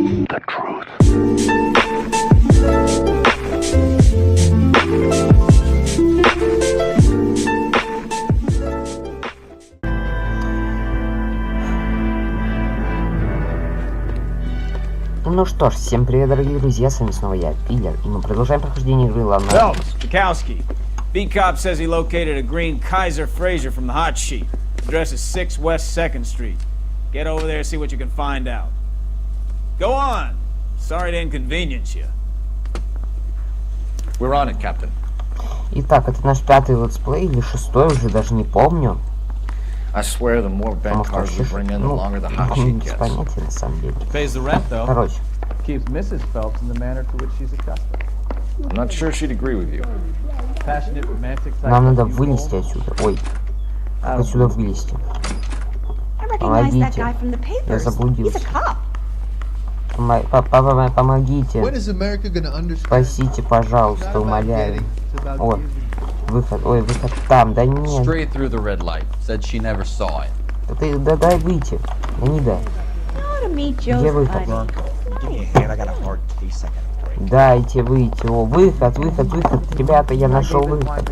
The truth. Ну что ж, всем привет, дорогие друзья, с вами снова я, Пиллер, и мы продолжаем прохождение игры Ламповая. B-Cop says he located a green Kaiser Fraser from the hot sheet. Address is 6 West 2nd Street. Get over there and see what you can find out. Go on! Sorry to inconvenience you. We're on it, Captain. Итак, это наш пятый летсплей, или шестой, уже даже не помню. I swear the more bent cars we bring in, the longer the hot sheet без gets. понятия, на самом деле. Pays the rent, though. Короче. Keeps Mrs. Phelps in the manner to which she's accustomed. I'm not sure she'd agree with you. Passionate, romantic. Нам надо вылезти отсюда. Ой, как отсюда вылезти? Помогите. Я заблудился. Помогите. Спасите, пожалуйста, умоляю. О, выход. Ой, выход там. Да нет. Да дай выйти. Да не дай. Где выход? Дайте выйти. О, выход. Ребята, я нашел выход.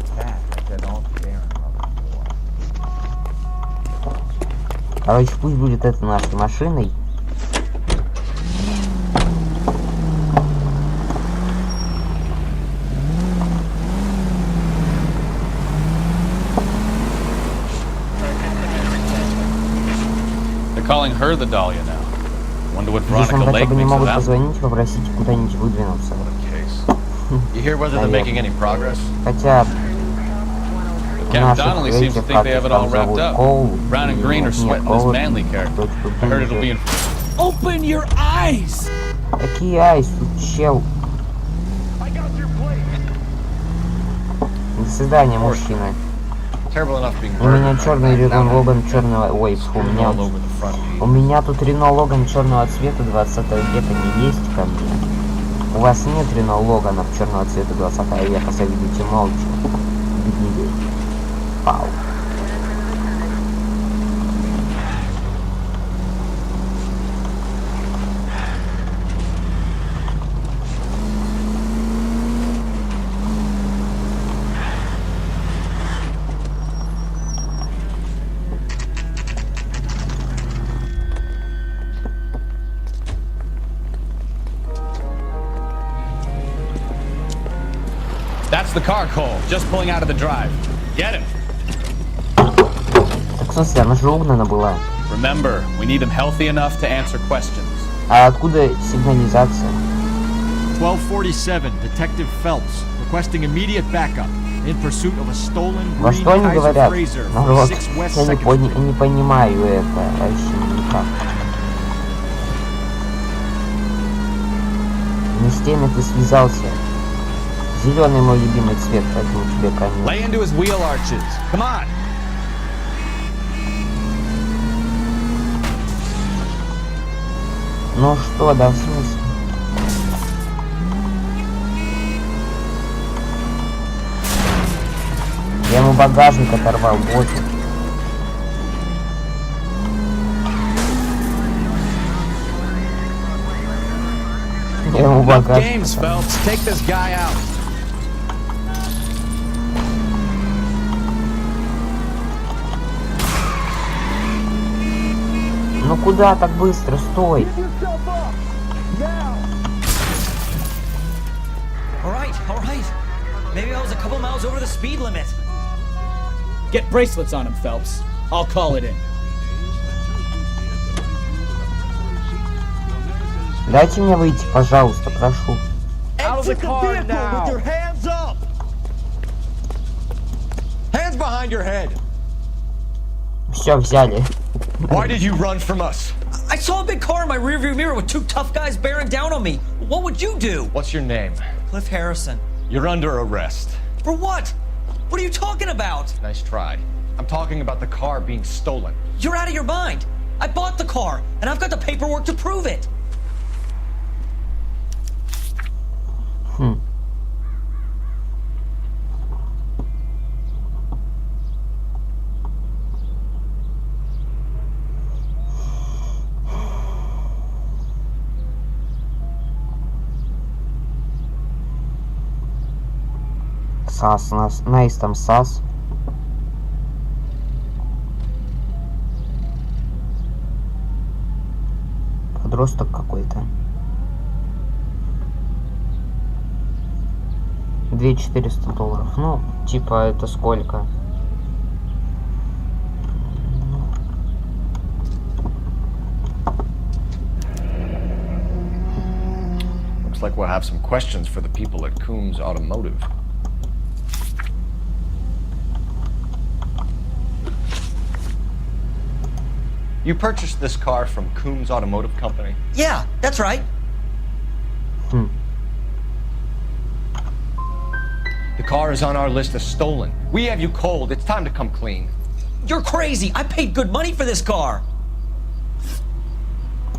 Короче, пусть будет это нашей машиной. Calling her the Dahlia now. Wonder what Здесь нам Veronica хотя Lake бы не thinks of могут that. позвонить, попросить куда-нибудь выдвинуться. You hear whether they're making any progress? Хотя Captain Donnelly seems to think they have it all wrapped up. Brown and Green are sweating this manly character. I heard it'll be in... Open your eyes! Какие айс, тут чел. До свидания, мужчина. У меня черный Рено Логан черного... Ой, фу, у меня тут Рено Логан черного цвета 20 века не есть ко мне. У вас нет Рено Логанов черного цвета 20 века, завидуйте молча. Видео. Пау. That's the car, Cole. Just pulling out of the drive. Get him. Так, в смысле, она же угнана была. Remember, we need him healthy enough to answer questions. А откуда сигнализация? 1247, Detective Phelps, requesting immediate backup in pursuit of a stolen Во green что они Kaiser говорят? Fraser Народ, from 6 West я 2nd Street. не понимаю это вообще никак. Не с теми ты связался. Зеленый мой любимый цвет, поэтому тебе конец. Lay into his wheel arches. Come on. Ну что, да, в смысле? Я ему багажник оторвал, вот. Я ему багажник оторвал. Take this guy out. Ну куда так быстро? Стой! All right. Maybe I was a couple miles over the speed limit. Get bracelets on him, Phelps. I'll call it in. Дайте мне выйти, пожалуйста, прошу. Out of the car now! With your hands up! Hands behind your head! Все, взяли. Why did you run from us? I saw a big car in my rearview mirror with two tough guys bearing down on me. What would you do? What's your name? Cliff Harrison. You're under arrest. For what? What are you talking about? Nice try. I'm talking about the car being stolen. You're out of your mind. I bought the car, and I've got the paperwork to prove it. САС, найс там САС. Подросток какой-то. 2400 долларов. Ну, типа, это сколько? Looks like we'll have some questions for the people at Coombs Automotive. You purchased this car from Coombs Automotive Company? Yeah, that's right. The car is on our list as stolen. We have you cold. It's time to come clean. You're crazy. I paid good money for this car.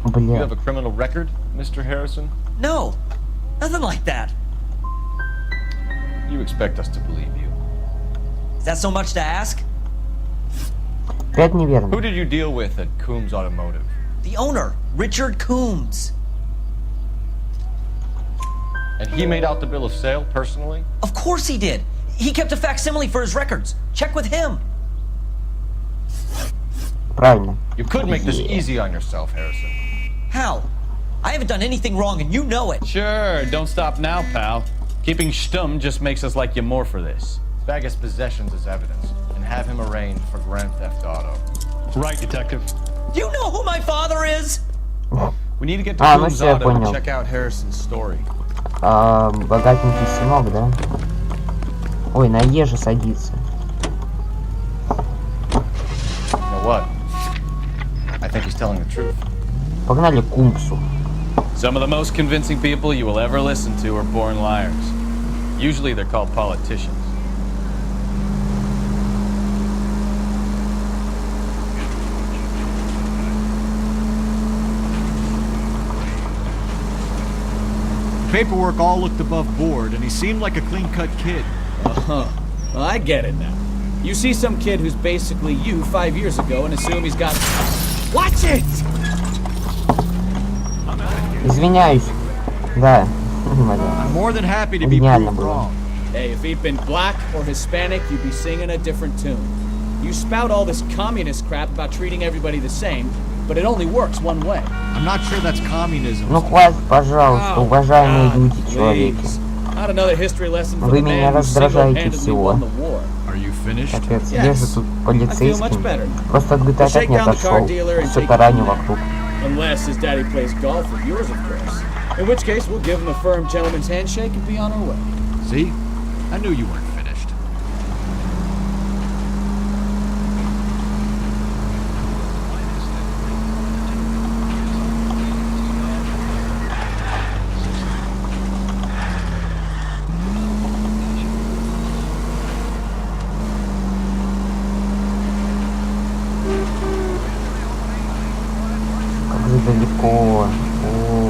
You Бля. have a criminal record, Mr. Harrison? No, nothing like that. You expect us to believe you. Is that so much to ask? Опять неверно. Who did you deal with at Coombs Automotive? The owner, Richard Coombs. And he made out the bill of sale personally? Of course he did. He kept a facsimile for his records. Check with him. Правильно. You could make this easy on yourself, Harrison. How? I haven't done anything wrong and you know it. Sure, don't stop now, pal. Keeping stum just makes us like you more for this. Bag his possessions as evidence and have him arraigned for Grand Theft Auto. Right, detective. Do you know who my father is? We need to get to А, ну Coombs все, я Auto and понял. check out Harrison's story. Богатенький сынок, да? Ой, на еже садится. You know what? I think he's telling the truth. Погнали к Кумпсу. Some of the most convincing people you will ever listen to are born liars. Usually they're called politicians. Paperwork all looked above board, and he seemed like a clean-cut kid. Well, I get it now. You see some kid who's basically you 5 years ago and assume he's got... Watch it! Извиняюсь. Да. I'm more than happy to be Гениально proved было. wrong. Hey, if he'd been black or Hispanic, you'd be singing a different tune. You spout all this communist crap about treating everybody the same, but it only works one way. I'm not sure that's communism. Ну хватит, пожалуйста, уважаемые люди, человеки. Please. Not another history lesson for Вы the меня man who раздражаете single-handedly всего. won the war. Are you finished? Капец, Yes. где же тут I feel much полицейский? better. Просто от GTA опять не отошел. Все тараню вокруг. Unless his daddy plays golf with yours, of course. In which case, we'll give him a firm gentleman's handshake and be on our way. See? I knew you weren't finished. Как же далеко.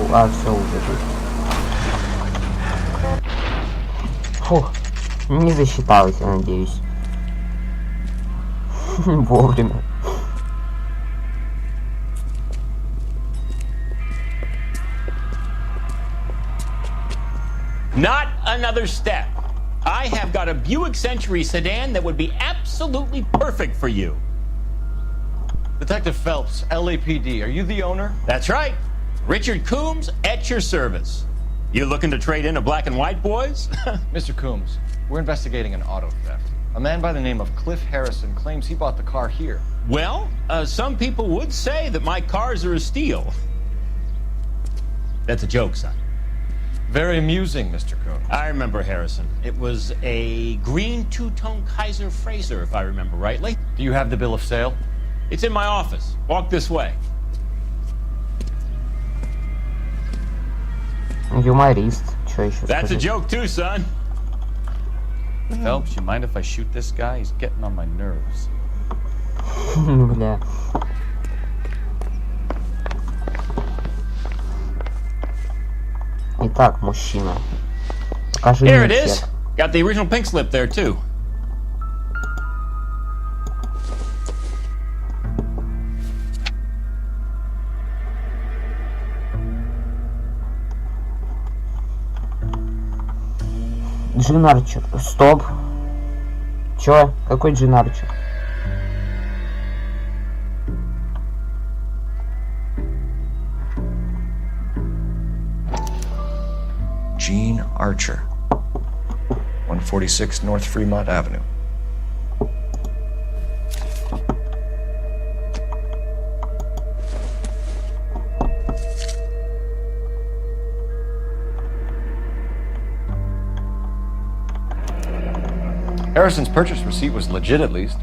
Все уже тут. Фух. Не засчиталось, я надеюсь. Вовремя. Not another step. I have got a Buick Century sedan that would be absolutely perfect for you. Detective Phelps, LAPD, are you the owner? That's right. Richard Coombs at your service. You looking to trade in a black and white, boys? Mr. Coombs, we're investigating an auto theft. A man by the name of Cliff Harrison claims he bought the car here. Well, some people would say that my cars are a steal. That's a joke, son. Very amusing, Mr. Coombs. I remember Harrison. It was a green two-tone Kaiser Frazer, if I remember rightly. Do you have the bill of sale? It's in my office. Walk this way. Юморист. Чё еще That's a сказать? joke too, son. Phelps, you mind if I shoot this guy? He's getting on my nerves. Бля. Итак, мужчина. Покажи Here it мне is. всех. Got the original pink slip there too. Джин Арчер. Стоп. Чё? Какой Джин Арчер? Gene Archer, 146 North Fremont Avenue. Harrison's purchase receipt was legit, at least.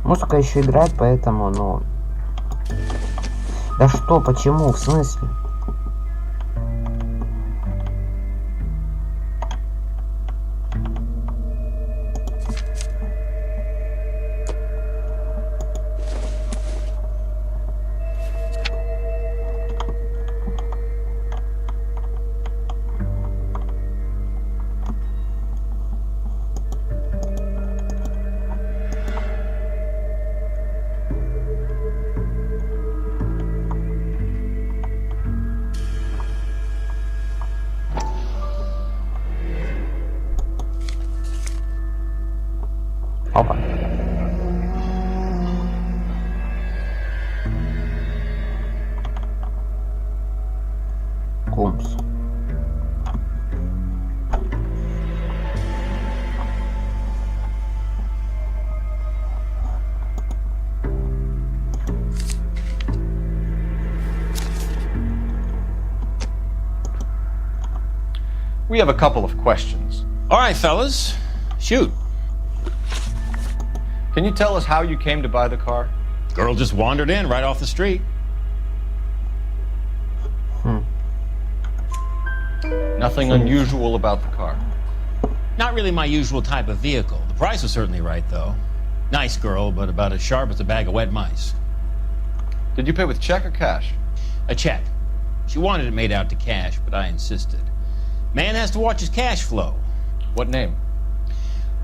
Музыка еще играет, поэтому, ну... Да что, почему, в смысле? Опа. Кумс. We have a couple of questions. All right, fellas, shoot. Can you tell us how you came to buy the car? Girl just wandered in right off the street. Nothing unusual about the car. Not really my usual type of vehicle. The price was certainly right, though. Nice girl, but about as sharp as a bag of wet mice. Did you pay with check or cash? A check. She wanted it made out to cash, but I insisted. Man has to watch his cash flow. What name?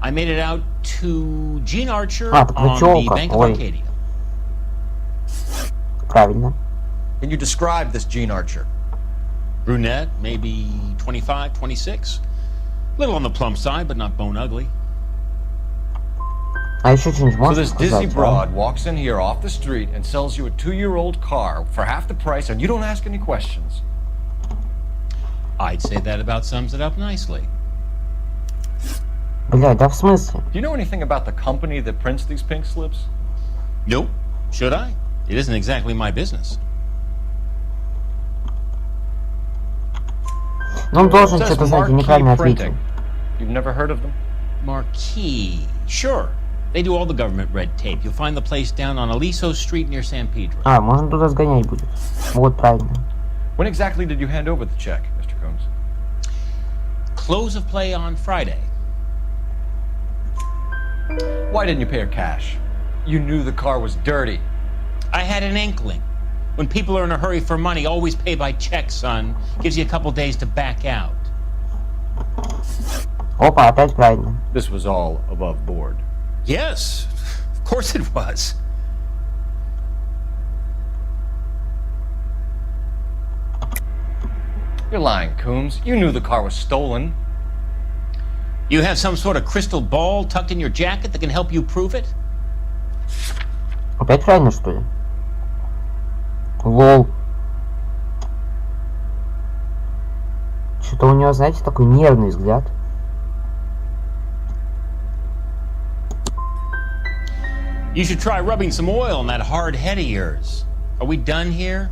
I made it out to Gene Archer так on the пчелка. Bank of Ой. Arcadia. Правильно. Can you describe this Gene Archer? Brunette, maybe 25, 26. Little on the plump side, but not bone ugly. А еще что-нибудь So можешь this dizzy сказать, broad walks in here off the street and sells you a 2-year-old car for half the price, and you don't ask any questions. I'd say that about sums it up nicely. Блядь, да в смысле? Do you know anything about the company that prints these pink slips? Nope. Should I? It isn't exactly my business. Ну он должен It says что-то знать, я Marquee неправильно ответил. Printing. You've never heard of them? Marquee. Sure. They do all the government red tape. You'll find the place down on Aliso Street near San Pedro. А, можно туда сгонять будет. Вот, правильно. When exactly did you hand over the check, Mr. Combs? Close of play on Friday. Why didn't you pay her cash? You knew the car was dirty. I had an inkling. When people are in a hurry for money, always pay by check, son. Gives you a couple days to back out. Опа, опять правильно. This was all above board. Yes, of course it was. You're lying, Coombs. You knew the car was stolen. You have some sort of crystal ball tucked in your jacket that can help you prove it? Опять правильно, что ли? Лол. Что-то у него, знаете, такой нервный взгляд. You should try rubbing some oil on that hard head of yours. Are we done here?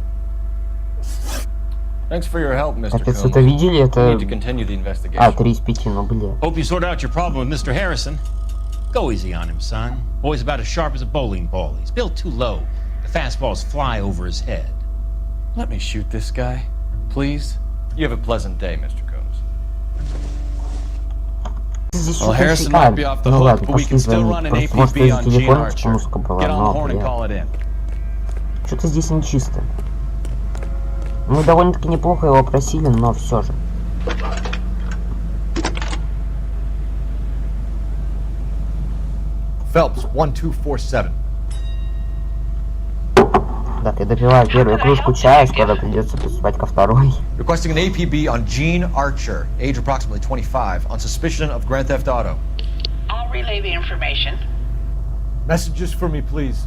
Thanks for your help, Mr. Капец, Combs. это видели? We Это... need to continue the investigation. А, 3 из 5, ну блин. Hope you sort out your problem with Mr. Harrison. Go easy on him, son. Boy's about as sharp as a bowling ball. He's built too low. The fastballs fly over his head. Let me shoot this guy, please. You have a pleasant day, Mr. Combs. Здесь Well, что-то Harrison читают. might be off the Ну hook, ладно, but we пошли can still звонить. run an Просто, может, APB из on Gene телефона Archer. музыка была, Get on the но, horn and блин. call it in. Что-то здесь нечисто. Мы довольно-таки неплохо его просили, но все же. Phelps, 1247. Так, я допиваю первую кружку чая, скоро придется приступать ко второй. Requesting an APB on Gene Archer, age approximately 25, on suspicion of Grand Theft Auto. I'll relay the information. Messages for me, please.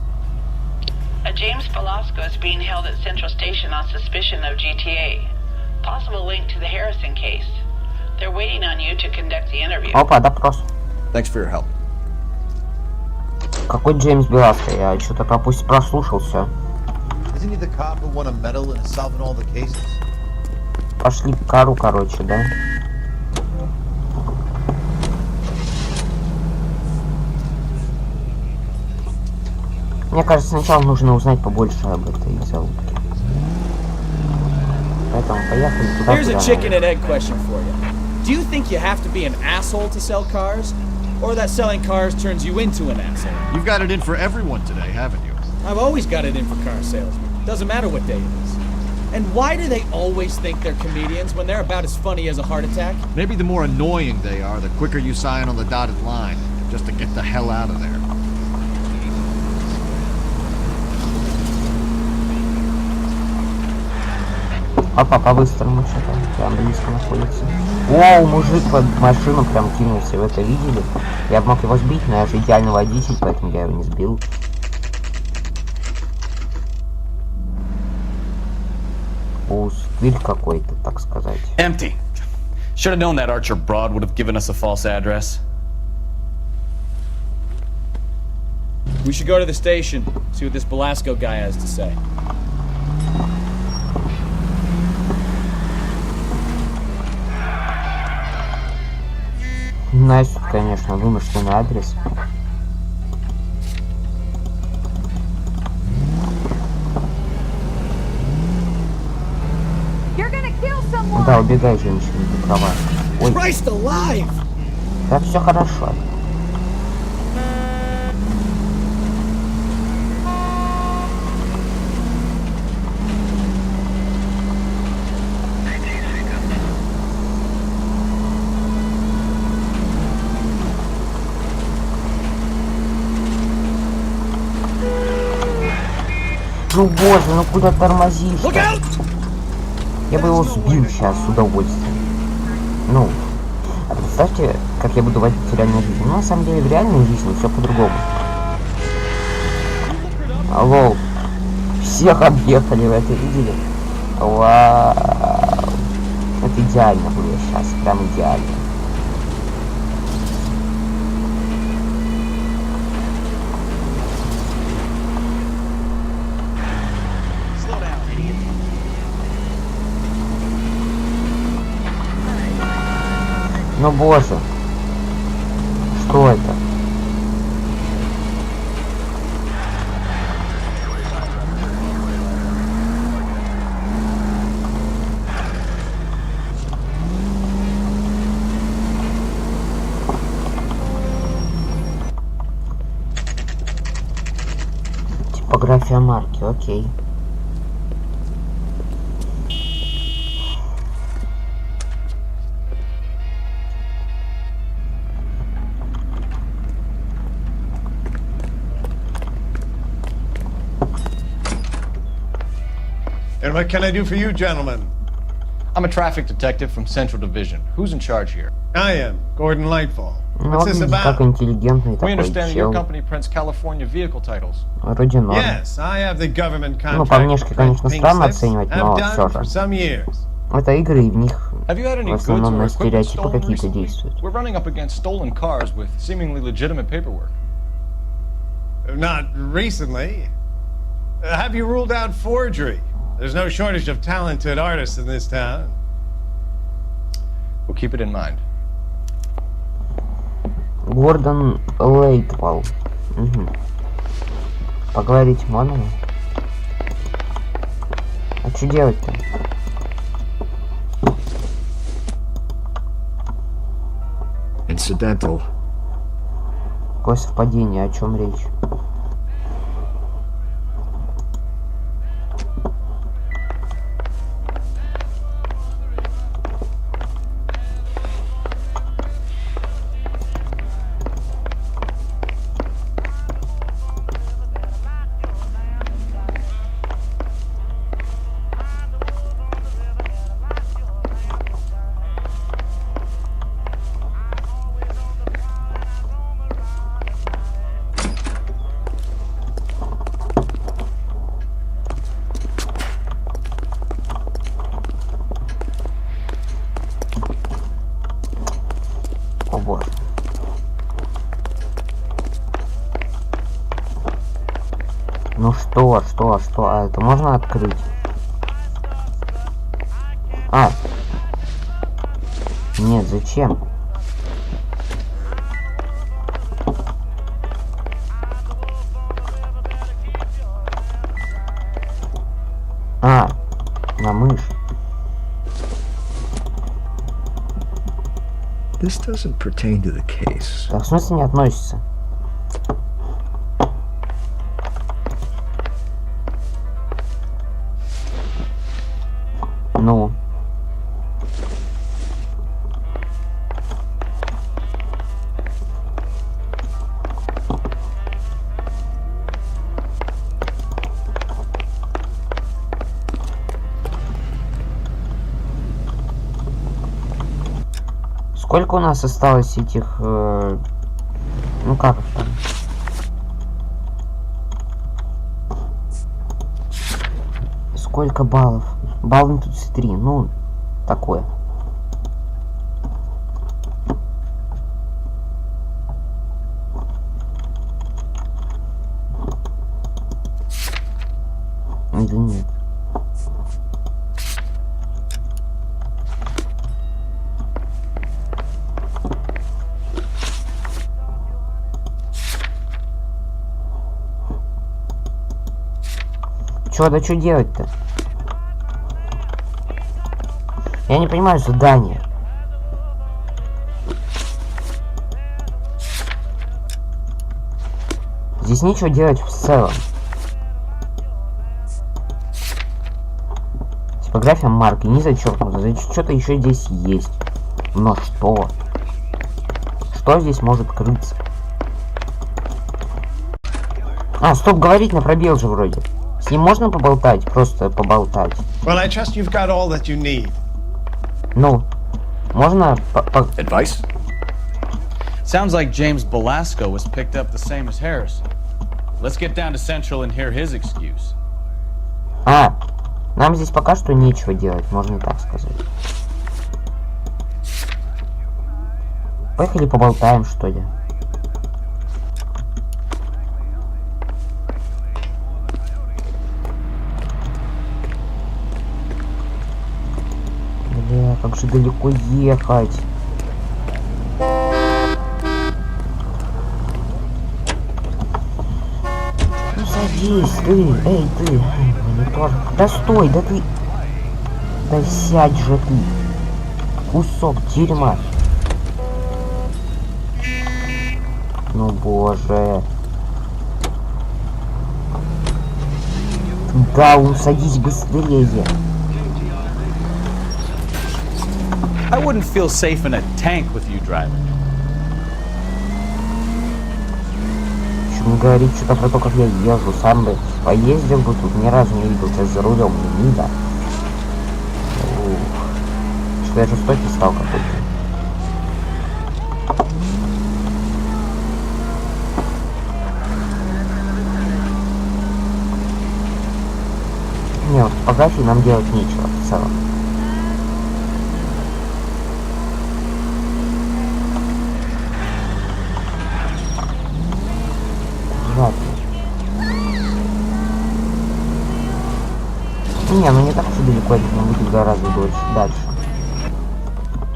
A James Velasco is being held at Central Station on suspicion of GTA. Possible link to the Harrison case. They're waiting on you to conduct the interview. Опа, допрос. Thanks for your help. Какой Джеймс Беласко? Я что-то прослушался. Isn't he the cop who won a medal in solving all the cases? Пошли к кару, короче, да? Мне кажется, сначала нужно узнать побольше об этой залупке. Поэтому поехали туда. Here's a chicken and egg question for you. Do you think you have to be an asshole to sell cars? Or that selling cars turns you into an asshole? You've got it in for everyone today, haven't you? I've always got it in for car salesmen. Doesn't matter what day it is. And why do they always think they're comedians when they're about as funny as a heart attack? Maybe the more annoying they are, the quicker you sign on the dotted line, just to get the hell out of there. Опа, по-быстрому что-то прям близко находится. Оу, мужик под машину прям кинулся, вы это видели? Я бы мог его сбить, но я же идеальный водитель, поэтому я его не сбил. Пустырь какой-то, так сказать. Empty. Should have known that Archer broad would have given us a false address. We should go to the station, see what this Velasco guy has to say. Найс, конечно, вымышленный адрес. Да, убегай, женщина, ты права. Ой. Да, все хорошо. Ну боже, ну куда тормозишь? Я бы его сбил сейчас с удовольствием. Ну, а представьте, как я буду водить в реальной жизни. Ну, на самом деле, в реальной жизни все по-другому. Алло, всех объехали, вы это видели? Вау. Это идеально было сейчас, прям идеально. Ну боже, что это? Типография марки, окей. And what can I do for you, gentlemen? I'm a traffic detective from Central Division. Who's in charge here? I am, Gordon Lightfall. Ну, What's this как about? интеллигентный We такой understand that your чел. company prints California vehicle titles. Вроде норм. Yes, I have the government Ну, contract. по внешке, конечно, Pink странно slips. оценивать, Have но done все for же. some years. Это игры, и в них Have you had any в goods основном or на equipment стереотипы stolen какие-то recently? действуют. We're running up against stolen cars with seemingly legitimate paperwork. Not recently. Have you ruled out forgery? There's no shortage of talented artists in this town. We'll keep it in mind. Гордон Лейтвал. Угу. Поговорить можно? А что делать-то? Incidental. Какое совпадение, о чем речь? Ну что? А, это можно открыть? А. Нет, зачем? А, на мышь. This doesn't pertain to the case. Так, в смысле не относится? Ну. Сколько у нас осталось этих... ну как это? Сколько баллов? Баллов тут 3. Ну, такое. Да нет. Чё, да что делать-то? Я не понимаю задание. Здесь нечего делать в целом. Типография марки не зачеркнута. Значит, что-то еще здесь есть. Но что? Что здесь может крыться? А, стоп, говорить на пробел же вроде. С ним можно поболтать? Просто поболтать. Well, I trust you've got all that you need. Ну, можно Advice? Sounds like James Belasco was picked up the same as Harrison. Let's get down to Central and hear his excuse. А, нам здесь пока что нечего делать, можно так сказать. Поехали поболтаем, что ли. Бля, как же далеко ехать. Ну садись, ты, эй, ты, монитор. Да стой, да ты. Да сядь же ты. Кусок дерьма. Ну боже. Да, садись быстрее. I wouldn't feel safe in a tank with you driving. Почему говорить что-то про то, как я езжу? Сам бы поездил бы тут, ни разу не видел, сейчас за рулем не видно. Что я жестокий стал какой-то. Не, вот фотографии нам делать нечего в целом. Не, ну не так уж и далеко, это будет гораздо дальше.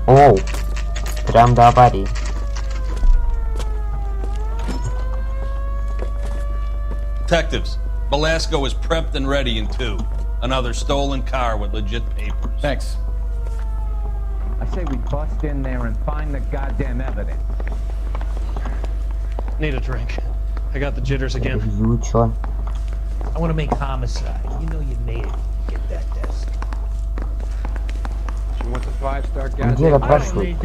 Оу, прям до аварии. Detectives, Belasco is prepped and ready in 2. Another stolen car with legit papers. Thanks. I say we bust in there and find the goddamn evidence. Need a drink. I got the jitters again. You chon. I want to make homicide. You know you made it. Get that desk. She wants a 5-star goddamn. Где допрашивают?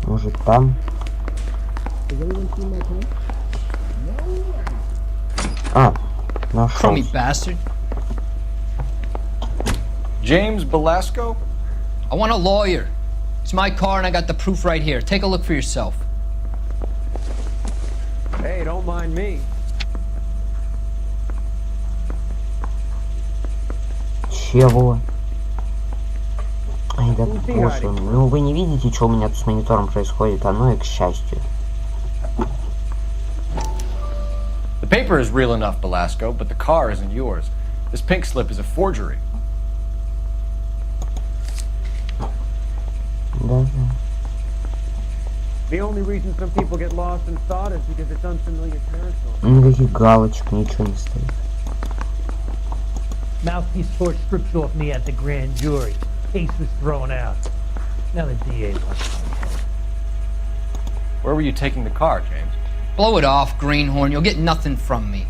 Может там? А, нашел. Crummy bastard. James Belasco? I want a lawyer. It's my car and I got the proof right here. Take a look for yourself. Hey, don't mind me. Чего? Ай, да боже мой. Ну вы не видите, что у меня тут с монитором происходит, оно и к счастью. The paper is real enough, Belasco, but the car isn't yours. This pink slip is a forgery. Да. The only reason some people get lost in thought is because it's unfamiliar territory. Никаких галочек, ничего не стоит. Mouthpiece tore strips off me at the grand jury. Case was thrown out. Now the DA wants my head. Where were you taking the car, James? Blow it off, Greenhorn. You'll get nothing from me.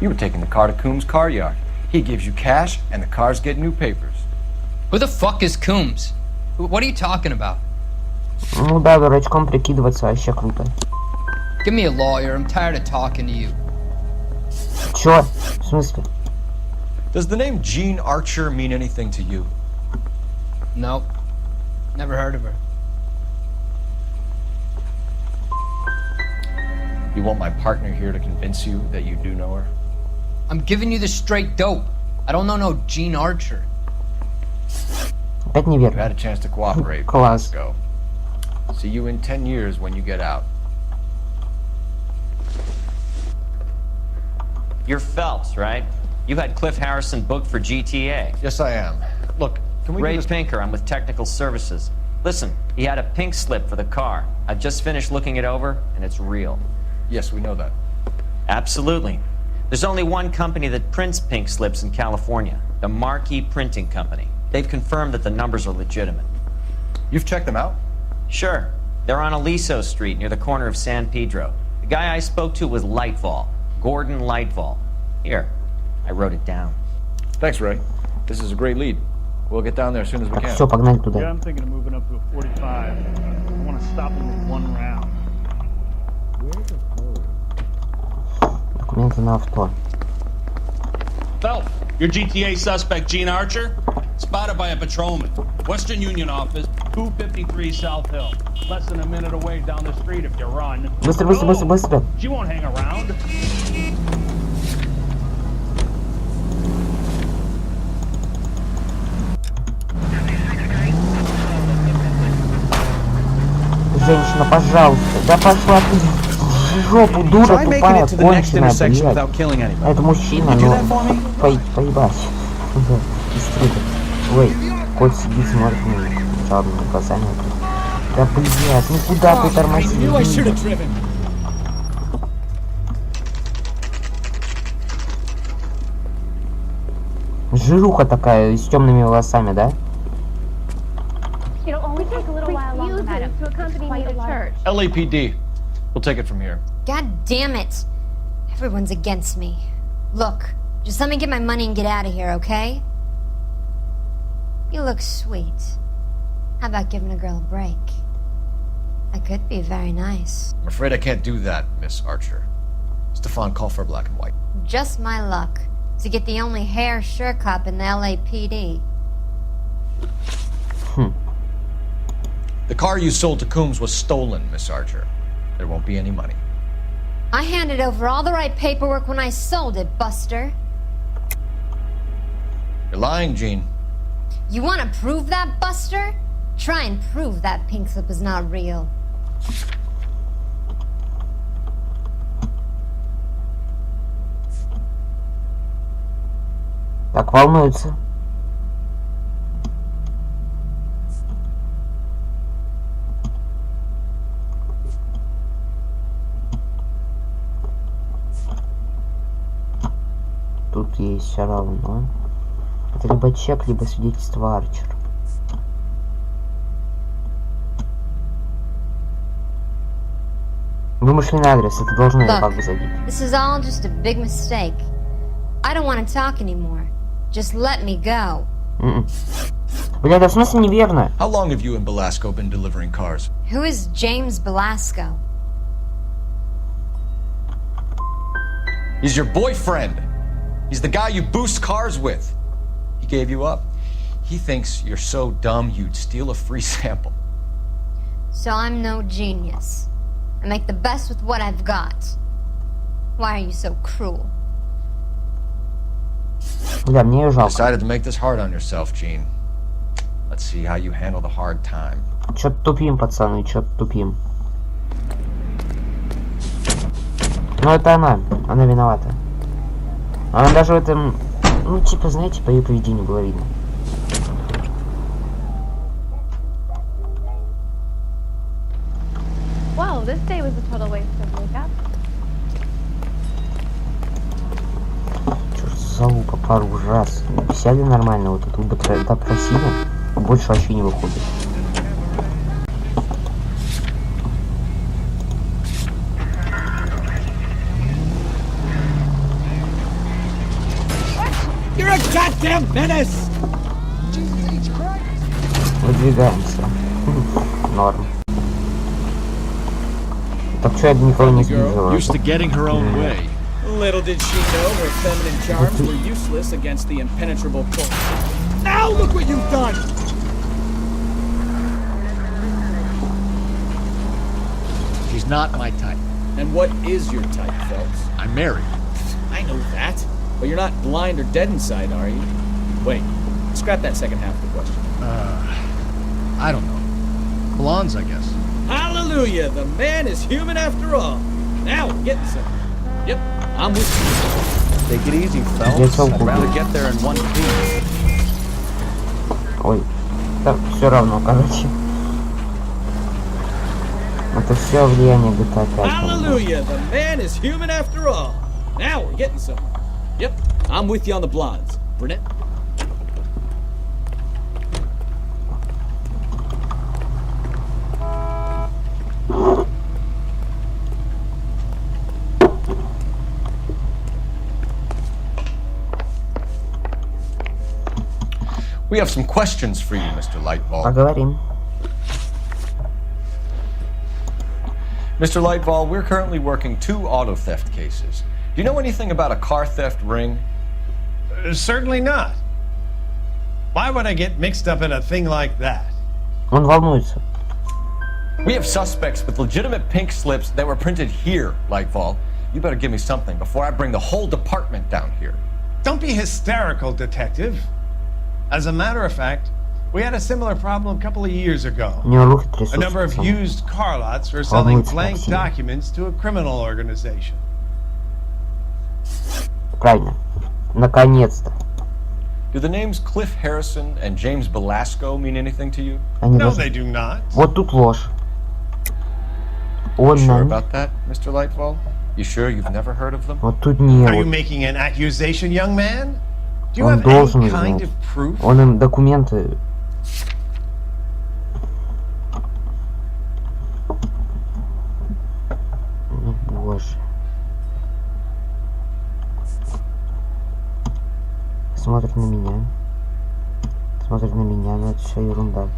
You were taking the car to Coombs' car yard. He gives you cash, and the cars get new papers. Who the fuck is Coombs? What are you talking about? Ну да, дурачком прикидываться вообще круто. Give me a lawyer. I'm tired of talking to you. Чё? В смысле? Does the name Jean Archer mean anything to you? Nope. Never heard of her. You want my partner here to convince you that you do know her? I'm giving you the straight dope. I don't know no Jean Archer. Опять You неверно. had a chance to cooperate. Класс. Let's go. See you in 10 years when you get out. You're Phelps, right? You had Cliff Harrison booked for GTA. Yes, I am. Look, can we Ray do this? Pinker, I'm with Technical Services. Listen, he had a pink slip for the car. I've just finished looking it over, and it's real. Yes, we know that. Absolutely. There's only one company that prints pink slips in California, the Marquee Printing Company. They've confirmed that the numbers are legitimate. You've checked them out? Sure. They're on Aliso Street near the corner of San Pedro. The guy I spoke to was Lightfall, Gordon Lightfall. Here, I wrote it down. Thanks, Ray. This is a great lead. We'll get down there as soon as we Так, can. все, погнали Yeah, туда. I'm thinking of moving up to a 45. I want to stop him with one round. Документы на авто. Phelps, your GTA suspect, Gene Archer, spotted by a patrolman. Western Union office, 253 South Hill. Less than a minute away down the street if you run. Быстро, быстро, быстро, быстро. She won't hang around. Женщина, пожалуйста. Да пошла ты в жопу, дура тупая, конченая, блядь. Это мужчина, но... Поебать. Ой, кот сидит, смотрит на меня жадными глазами. Да блядь, ну куда ты тормозишь? Жируха такая, с темными волосами, да? It'll only take a little while longer, madam, to accompany me to church. LAPD. We'll take it from here. God damn it. Everyone's against me. Look, just let me get my money and get out of here, okay? You look sweet. How about giving a girl a break? That could be very nice. I'm afraid I can't do that, Miss Archer. Stefan, call for black and white. Just my luck to get the only hair sure cop in the LAPD. The car you sold to Coombs was stolen, Miss Archer. There won't be any money. I handed over all the right paperwork when I sold it, Buster. You're lying, Gene. You want to prove that, Buster? Try and prove that pink slip is not real. Так, волнуется. Тут есть все равно. Это либо чек, либо свидетельство Арчер. Вымышленный адрес, это должно его как бы забить. This is all just a big mistake. I don't want to talk anymore. Just let me go. Бля, да в смысле неверно? How long have you and Belasco been delivering cars? Who is James Belasco? He's your boyfriend. He's the guy you boost cars with. He gave you up. He thinks you're so dumb you'd steal a free sample. So I'm no genius. I make the best with what I've got. Why are you so cruel? Бля, мне ее жалко. Decided to make this hard on yourself, Gene. Let's see how you handle the hard time. Чё-то тупим, пацаны, чё-то тупим. Ну это она виновата. Она даже в этом, ну типа, знаете, по ее поведению было видно. Well, this day was a total waste of makeup. Чё ж за залупа, пару раз. Сяли нормально, вот это допросили, больше вообще не выходит. You're a goddamn menace! Выдвигаемся. Норм. Так что я никого не сбил? Used to getting her own way. Little did she know her feminine charms were useless against the impenetrable cold. Now look what you've done! She's not my type. And what is your type, Phelps? I'm married. I know that. But you're not blind or dead inside, are you? Wait, scrap that second half of the question. I don't know. Blondes, I guess. Hallelujah! The man is human after all. Now we're getting something. Yep, I'm with you. Take it easy, Phelps. I'd rather get there in one piece. Ой, да все равно, короче. Это все влияние GTA 5. Hallelujah! The man is human after all. Now we're getting something. Yep, I'm with you on the blondes. Brunette? We have some questions for you, Mr. Lightball. Поговорим. Mr. Lightball, we're currently working 2 auto theft cases. Do you know anything about a car theft ring? Certainly not. Why would I get mixed up in a thing like that? Он волнуется. We have suspects with legitimate pink slips that were printed here, Lightball. You better give me something before I bring the whole department down here. Don't be hysterical, Detective. As a matter of fact, we had a similar problem a couple of years ago. A number of used car lots for selling blank documents to a criminal organization. Правильно. Наконец-то. Do the names Cliff Harrison and James Belasco mean anything to you? No, they do not. Вот тут ложь. You sure about that, Mr. Lightfall? You sure you've never heard of them? Вот тут нет. Are you making an accusation, young man? Do you Он have должен any kind знать. of proof? Он им документы. Ну, боже. Смотрит на меня. Смотрит на меня, но это все ерунда.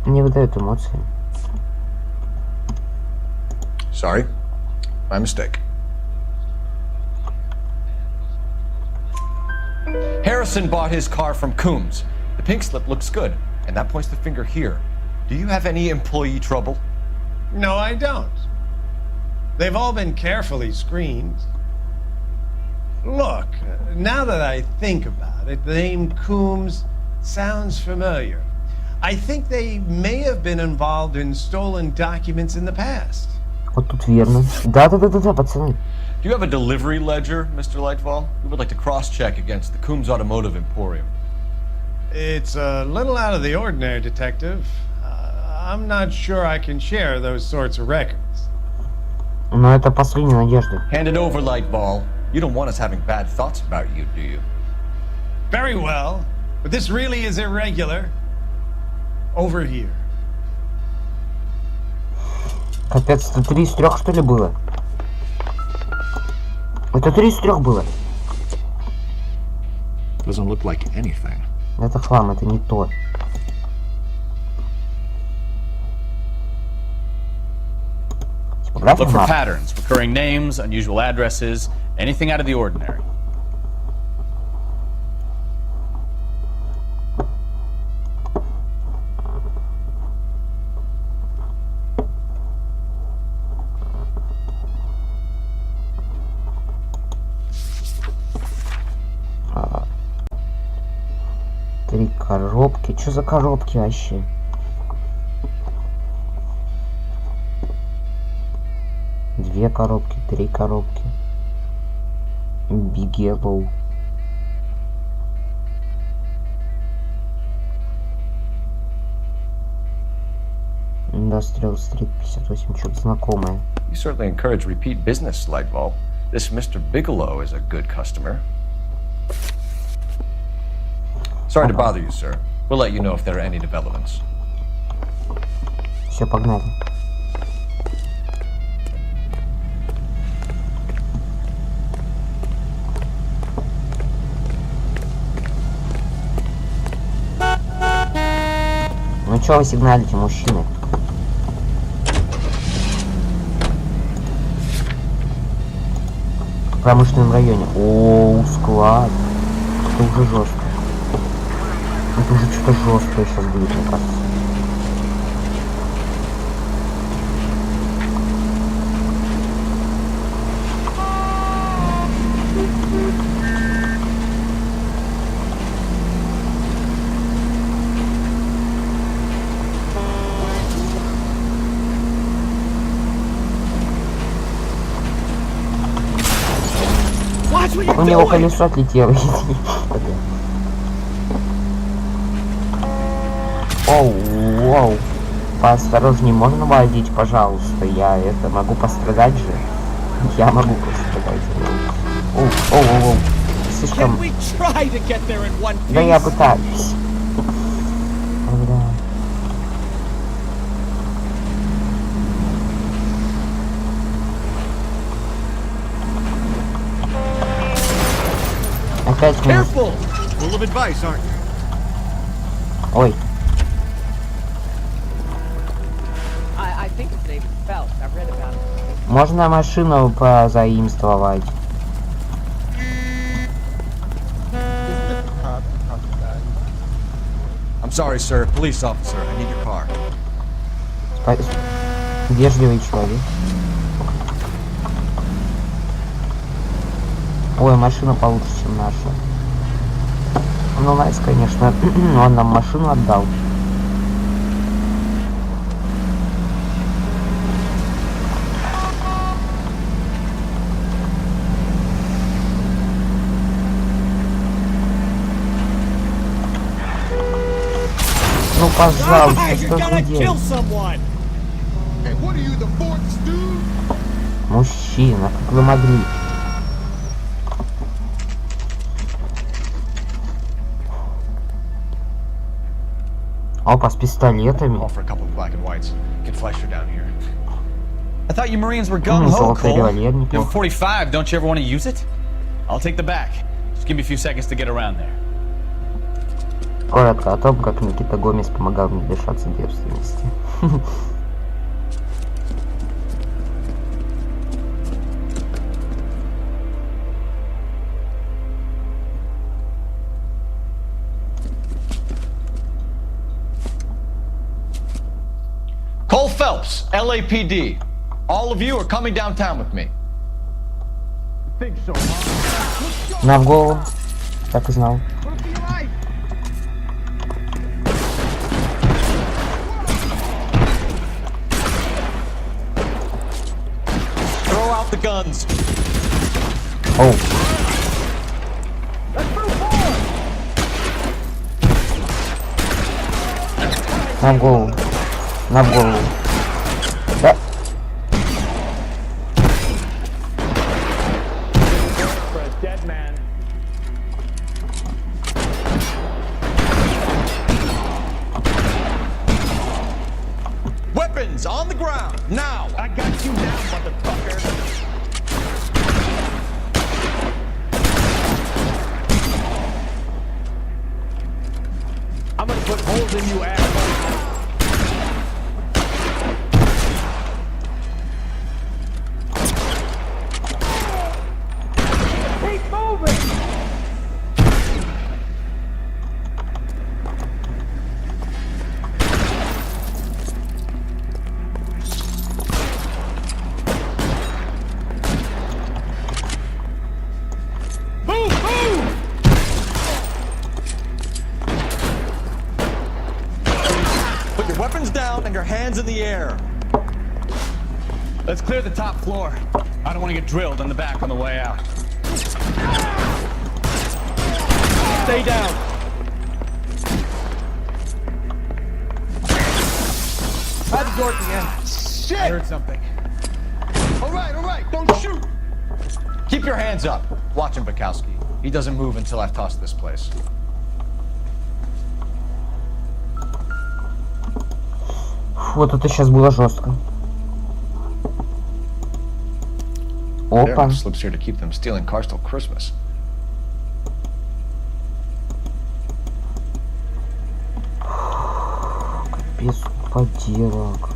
Не выдает эмоции. Sorry, my mistake. Harrison bought his car from Coombs. The pink slip looks good, and that points the finger here. Do you have any employee trouble? No, I don't. They've all been carefully screened. Look, now that I think about it, the name Coombs sounds familiar. I think they may have been involved in stolen documents in the past. Вот тут верно. Да, пацаны. Do you have a delivery ledger, Mr. Lightfall? We would like to cross-check against the Coombs Automotive Emporium. It's a little out of the ordinary, Detective. I'm not sure I can share those sorts of records. Но это последняя надежда. Hand it over, Lightball. You don't want us having bad thoughts about you, do you? Very well, but this really is irregular. Over here. Капец, это 3 из 3, что ли, было? Это 3 из 3 было. Doesn't look like anything. Это хлам, это не то. Типа, Look for patterns, recurring names, unusual addresses, anything out of the ordinary. Три коробки. Что за коробки вообще? Две коробки, три коробки. Big Yellow. Industrial Street 58, что-то знакомое. You certainly encourage repeat business, Lightbulb. This Mr. Bigelow is a good customer. Sorry to bother you, sir. We'll let you know if there are any developments. Все, погнали. Ну чё вы сигналите, мужчины? В промышленном районе. О, склад. Это уже жестко. Это уже что-то жесткое сейчас будет, мне кажется. У него колесо отлетело. Оу, оу. Поосторожней, можно водить, пожалуйста? Я это могу пострадать же. Я могу пострадать. Оу, оу, оу, оу. Слишком... Да я пытаюсь. Бля. Опять мы... Ой. Можно машину позаимствовать. I'm sorry, sir. Police officer. I need your car. Вежливый человек. Ой, машина получше, чем наша. Ну, найс, конечно. Он нам машину отдал. Ну, пожалуйста, что же делать? Мужчина, как вы могли? Опа, с пистолетами. I thought you Marines were gung-ho, Cole. You have a 45, don't you ever want to use it? I'll take the back. Just give me a few seconds to get around there. Коротко о том, как Никита Гомес помогал мне лишаться девственности. Cole Phelps, LAPD. All of you are coming downtown with me. На в голову. Так и знал. Throw out the guns. Oh. На в голову. На в голову. Да. Weapons on the ground now. I got you now, motherfucker. I'm gonna put holes in you, asshole. your hands in the air. Let's clear the top floor. I don't want to get drilled in the back on the way out. Stay down. By the door at the end. Shit! I heard something. All right, don't shoot! Keep your hands up. Watch him, Bukowski. He doesn't move until I've tossed this place. Вот это сейчас было жестко. Опа. Slips here to keep them stealing cars till Christmas. Капец, поделок.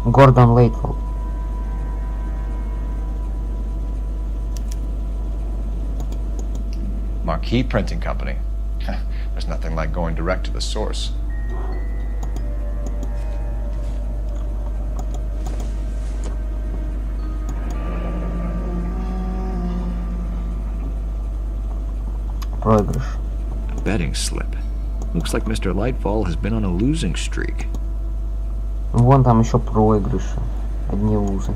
Гордон Лейтвелл. Marquee Printing Company. There's nothing like going direct to the source. Проигрыш. A betting slip. Looks like Mr. Lightfall has been on a losing streak. Вон там еще проигрыши. Одни лузы.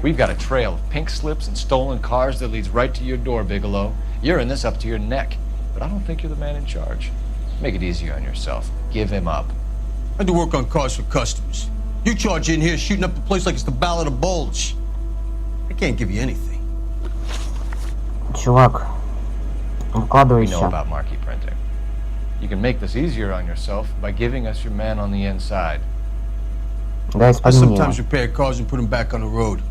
We've got a trail of pink slips and stolen cars that leads right to your door, Bigelow. You're in this up to your neck, but I don't think you're the man in charge. Make it easier on yourself. Give him up. I do work on cars for customers. You charge in here shooting up the place like it's the Ballad of Bulge. I can't give you anything. Чувак, We вкладывайся. know about marquee printing. You can make this easier on yourself by giving us your man on the inside. Да, I исполнение. sometimes repair cars and put them back on the road.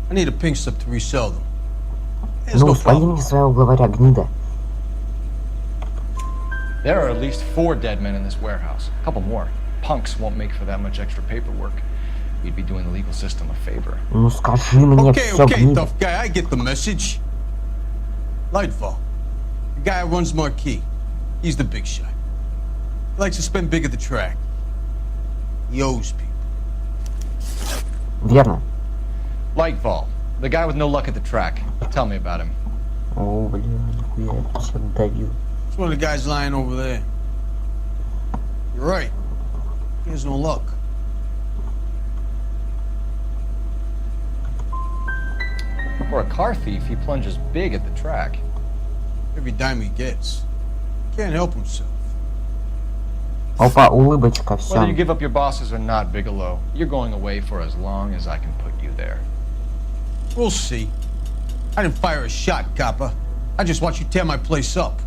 I need a pink slip to resell them. There's Ну, no спали problem. мне своего главаря, гнида. There are at least 4 dead men in this warehouse. A couple more. Punks won't make for that much extra paperwork. We'd be doing the legal system a favor. Ну скажи мне все, Okay, гнида. tough guy, I get the message. Lightfall, the guy who runs Marquee. He's the big shot. He likes to spend big at the track. He owes people. Верно. Lightfall, the guy with no luck at the track. Tell me about him. О, бля, нихуя, я тебя давил. It's one of the guys lying over there. You're right. He has no luck. For a car thief, he plunges big at the track. Every dime he gets. Can't help himself. Опа, улыбочка, Whether you все. give up your bosses or not, Bigelow, you're going away for as long as I can put you there. We'll see. I didn't fire a shot, copper. I just watched you tear my place up.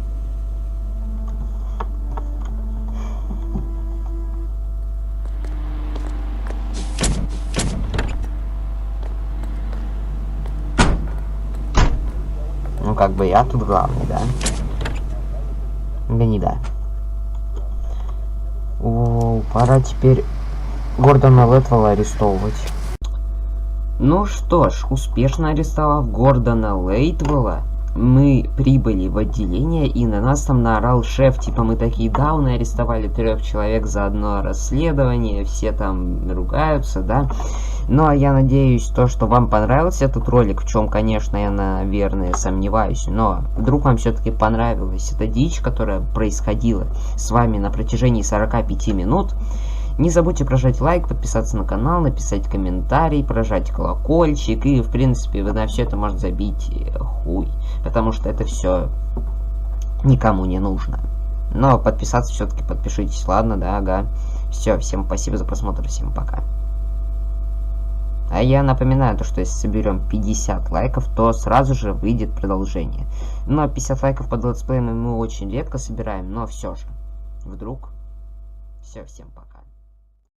Ну, как бы я тут главный, да? Да не да. О, пора теперь Гордона Лейтвелла арестовывать. Ну что ж, успешно арестовав Гордона Лейтвелла, мы прибыли в отделение, и на нас там наорал шеф, типа мы такие дауны, арестовали 3 человек за одно расследование, все там ругаются, да. Ну а я надеюсь, то, что вам понравился этот ролик, в чем, конечно, я, наверное, сомневаюсь, но вдруг вам все-таки понравилась эта дичь, которая происходила с вами на протяжении 45 минут. Не забудьте прожать лайк, подписаться на канал, написать комментарий, прожать колокольчик, и, в принципе, вы на все это можете забить хуй, потому что это все никому не нужно. Но подписаться все-таки подпишитесь, ладно, да, ага. Все, всем спасибо за просмотр, всем пока. А я напоминаю, то, что если соберем 50 лайков, то сразу же выйдет продолжение. Но 50 лайков под летсплеем мы очень редко собираем, но все же. Вдруг. Все, всем пока.